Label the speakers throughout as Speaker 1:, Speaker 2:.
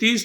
Speaker 1: 30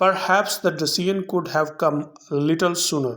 Speaker 1: Perhaps the decision could have come a little sooner,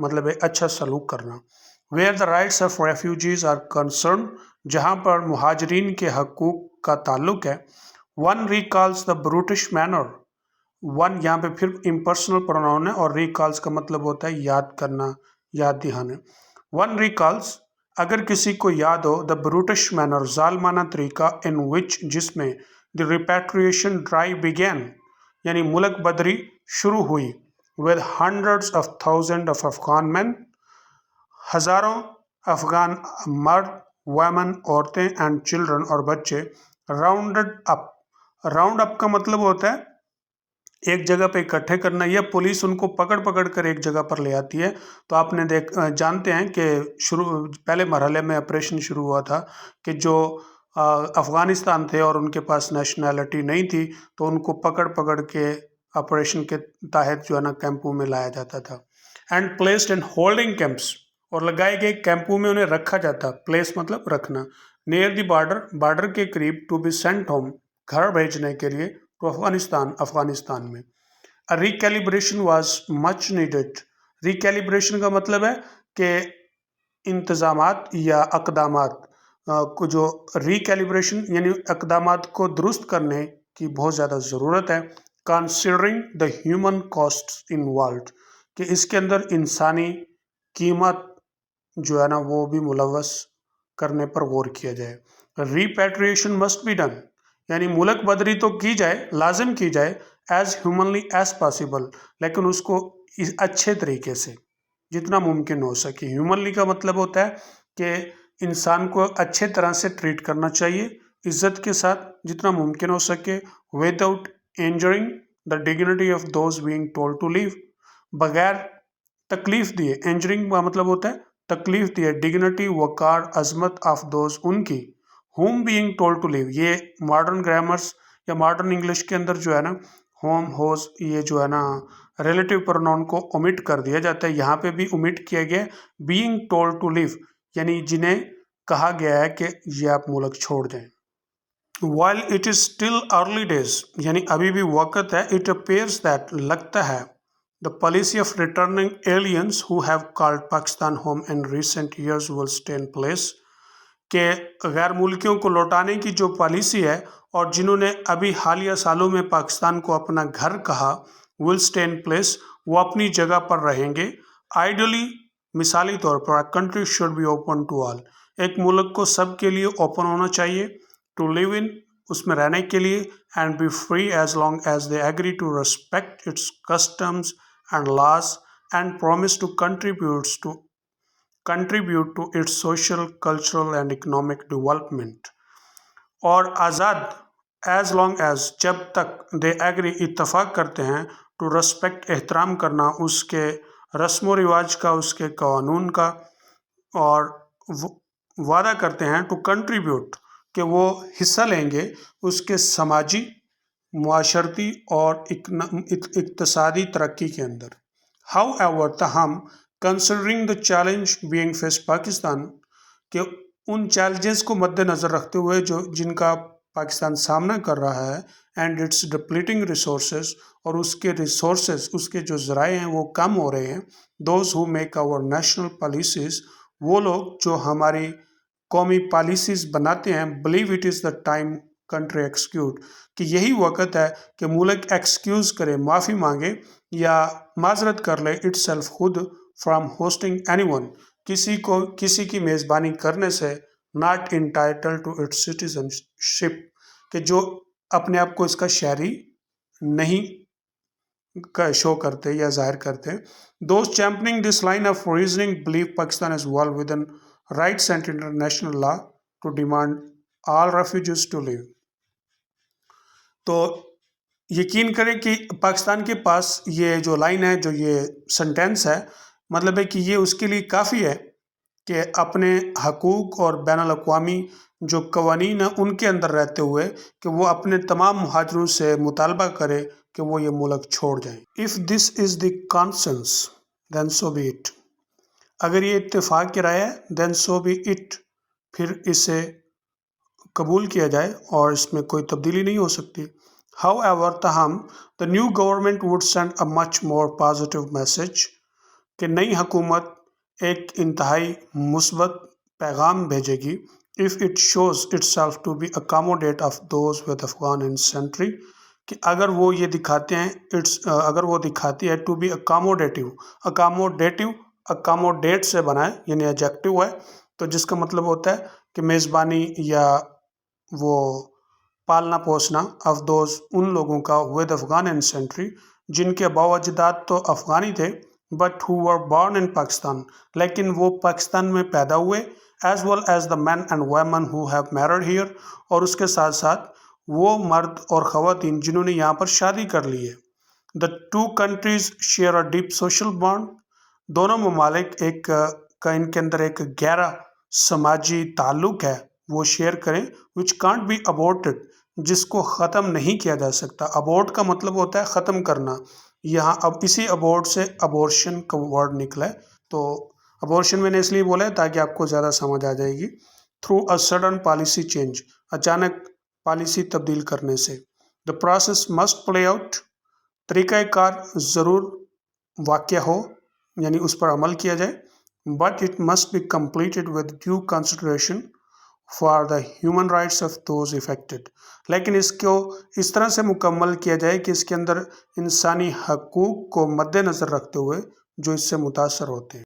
Speaker 1: مطلب ہے اچھا سلوک کرنا. Where the rights of refugees are concerned, جہاں پر مہاجرین کے حقوق کا تعلق ہے. One recalls the brutish manner. ون یہاں پہ پھر امپرسنل پروناؤن ہے اور ریکالز کا مطلب ہوتا ہے یاد کرنا، یاد دہانے. ون ریکالز اگر کسی کو یاد ہو دا بروٹش مینر ظالمانہ طریقہ ان وچ جس میں دی ریپیٹریشن ڈرائیو بگین یعنی ملک بدری شروع ہوئی with hundreds of thousands of Afghan men, ہزاروں افغان مرد، ویمن عورتیں اینڈ چلڈرن اور بچے، راؤنڈڈ اپ. راؤنڈ اپ کا مطلب ہوتا ہے ایک جگہ پہ اکٹھے کرنا، یا پولیس ان کو پکڑ پکڑ کر ایک جگہ پر لے آتی ہے. تو آپ نے جانتے ہیں کہ پہلے مرحلے میں آپریشن شروع ہوا تھا کہ جو افغانستان تھے اور ان کے پاس نیشنلٹی نہیں تھی تو ان کو پکڑ پکڑ کے آپریشن کے تحت جو ہے نا کیمپوں میں لایا جاتا تھا. And placed in holding camps, اور لگائے گئے کیمپوں میں انہیں رکھا جاتا. پلیس مطلب رکھنا. نیئر دی بارڈر کے قریب، ٹو بی سینٹ ہوم گھر بھیجنے کے لیے، تو افغانستان میں. ریکیلیبریشن واز مچ نیڈڈ. ریکیلیبریشن کا مطلب ہے کہ انتظامات یا اقدامات کو جو ریکیلیبریشن یعنی اقدامات کو درست کرنے کی بہت زیادہ ضرورت ہے. Considering the human cost involved, کہ اس کے اندر انسانی قیمت جو ہے نا وہ بھی ملوث کرنے پر غور کیا جائے. ریپیٹریشن مسٹ بی ڈن، یعنی ملک بدری تو کی جائے، لازم کی جائے، ایز ہیومنلی ایز پاسبل، لیکن اس کو اچھے طریقے سے جتنا ممکن ہو سکے. ہیومنلی کا مطلب ہوتا ہے کہ انسان کو اچھے طرح سے ٹریٹ کرنا چاہیے، عزت کے ساتھ جتنا ممکن ہو سکے، without injuring the dignity of those being told to leave, بغیر تکلیف دیے. انجرنگ کا مطلب ہوتا ہے تکلیف دیے. ڈگنیٹی وقار، عظمت آف دوز ان کی، ہوم بینگ ٹولڈ ٹو لیو. یہ ماڈرن گرامرس یا ماڈرن انگلش کے اندر جو ہے نا ہوم ہوز یہ جو ہے نا ریلیٹیو پروناؤن کو اومٹ کر دیا جاتا ہے. یہاں پہ بھی اومٹ کیا گیا بینگ ٹولڈ ٹو لیو، یعنی جنہیں کہا گیا ہے کہ یہ آپ ملک چھوڑ دیں. while it is still early days، یعنی ابھی بھی وقت ہے. it appears that لگتا ہے the policy of returning aliens who have called Pakistan home in recent years will stay in place، کہ غیر ملکیوں کو لوٹانے کی جو پالیسی ہے اور جنہوں نے ابھی حالیہ سالوں میں پاکستان کو اپنا گھر کہا، will stay in place، وہ اپنی جگہ پر رہیں گے. آئیڈلی، مثالی طور پر country should be open to all، ایک ملک کو سب کے لیے اوپن ہونا چاہیے. to live in، اس میں رہنے کے لیے. and be free as long as they agree to respect its customs and laws and promise to contribute to its social, cultural and economic development. اور آزاد as long as جب تک they agree اتفاق کرتے ہیں to respect احترام کرنا اس کے رسم و رواج کا، اس کے قانون کا، اور وعدہ کرتے ہیں to contribute کہ وہ حصہ لیں گے اس کے سماجی، معاشرتی اور اقتصادی ترقی کے اندر. however، تاہم considering the challenge being faced Pakistan، کہ ان چیلنجز کو مد نظر رکھتے ہوئے جن کا پاکستان سامنا کر رہا ہے، اینڈ اٹس ڈپلیٹنگ ریسورسز، اور اس کے ریسورسز، اس کے جو ذرائع ہیں وہ کم ہو رہے ہیں. Those who make our national policies, وہ لوگ جو ہماری قومی پالیسیز بناتے ہیں، believe it is the time country execute, کہ یہی وقت ہے کہ ملک ایکسکیوز کرے، معافی مانگے یا معذرت کر لے، اٹ سیلف خود، فرام ہوسٹنگ اینی ون، کسی کی میزبانی کرنے سے، not entitled to its citizenship, کہ جو اپنے آپ کو اس کا شہری نہیں شو کرتے یا ظاہر کرتے. Those championing this line of reasoning believe Pakistan is well within rights and international law to demand all refugees to leave. تو یقین کریں کہ پاکستان کے پاس یہ جو لائن ہے، جو یہ سنٹینس ہے، مطلب ہے کہ یہ اس کے لیے کافی ہے کہ اپنے حقوق اور بین الاقوامی جو قوانین ہیں ان کے اندر رہتے ہوئے کہ وہ اپنے تمام مہاجروں سے مطالبہ کرے کہ وہ یہ ملک چھوڑ جائیں. if this is the consensus then so be it، اگر یہ اتفاق کی رائے ہے then so be it، پھر اسے قبول کیا جائے اور اس میں کوئی تبدیلی نہیں ہو سکتی. however، تاہم the new government would send a much more positive message، کہ نئی حکومت ایک انتہائی مثبت پیغام بھیجے گی if it shows itself to be accommodate of those with Afghan ancestry، کہ اگر وہ یہ دکھاتے ہیں اگر وہ دکھاتی ہے ٹو بی اکاموڈیٹ سے بنا ہے یعنی ایڈجیکٹو ہے، تو جس کا مطلب ہوتا ہے کہ میزبانی یا وہ پالنا پوسنا آف دوز ان لوگوں کا ود افغان اینسینٹری جن کے آباء و اجداد تو افغانی تھے but who were born in Pakistan, لیکن وہ پاکستان میں پیدا ہوئے، as well as the men and women who have married here, اور اس کے ساتھ ساتھ وہ مرد اور خواتین جنہوں نے یہاں پر شادی کر لی ہے۔ The two countries share a deep social bond, دونوں ممالک کا ان کے اندر ایک گہرا سماجی تعلق ہے وہ شیئر کریں، وچ کانٹ بی ابورٹڈ، جس کو ختم نہیں کیا جا سکتا۔ ابورٹ کا مطلب ہوتا ہے ختم کرنا، یہاں اب اسی ابورٹ سے ابورشن کا ورڈ نکلا ہے، تو ابورشن میں نے اس لیے بولا ہے تاکہ آپ کو زیادہ سمجھ آ جائے گی۔ Through a sudden policy change, اچانک پالیسی تبدیل کرنے سے۔ The process must play out, طریقہ کار ضرور واقع ہو یعنی اس پر عمل کیا جائے، but it must be completed with due consideration for the human rights of those affected, لیکن اس کو اس طرح سے مکمل کیا جائے کہ اس کے اندر انسانی حقوق کو مد نظر رکھتے ہوئے جو اس سے متاثر ہوتے ہیں۔